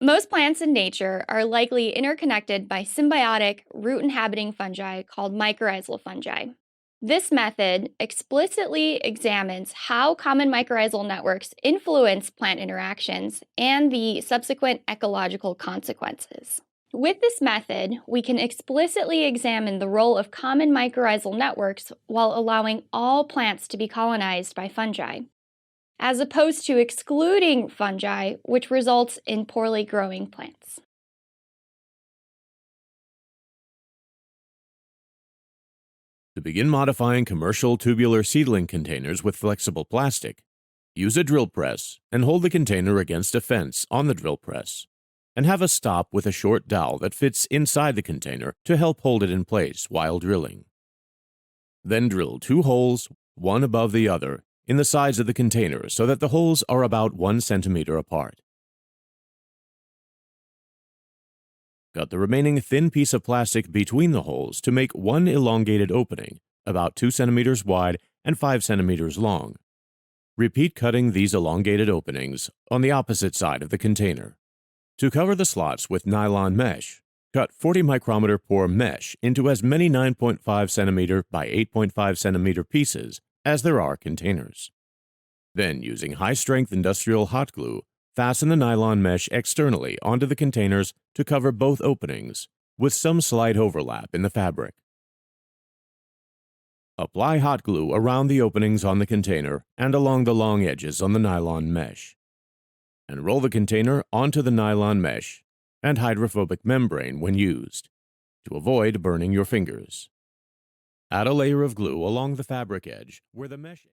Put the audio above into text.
Most plants in nature are likely interconnected by symbiotic, root inhabiting fungi called mycorrhizal fungi. This method explicitly examines how common mycorrhizal networks influence plant interactions and the subsequent ecological consequences. With this method, we can explicitly examine the role of common mycorrhizal networks while allowing all plants to be colonized by fungi, as opposed to excluding fungi, which results in poorly growing plants. To begin modifying commercial tubular seedling containers with flexible plastic, use a drill press and hold the container against a fence on the drill press, and have a stop with a short dowel that fits inside the container to help hold it in place while drilling. Then drill 2 holes, one above the other, in the sides of the container so that the holes are about 1 centimeter apart. Cut the remaining thin piece of plastic between the holes to make one elongated opening, about 2 centimeters wide and 5 centimeters long. Repeat cutting these elongated openings on the opposite side of the container. To cover the slots with nylon mesh, cut 40 micrometer pore mesh into as many 9.5 centimeter by 8.5 centimeter pieces as there are containers. Then, using high-strength industrial hot glue, fasten the nylon mesh externally onto the containers to cover both openings, with some slight overlap in the fabric. Apply hot glue around the openings on the container and along the long edges on the nylon mesh, and roll the container onto the nylon mesh and hydrophobic membrane when used, to avoid burning your fingers. Add a layer of glue along the fabric edge where the mesh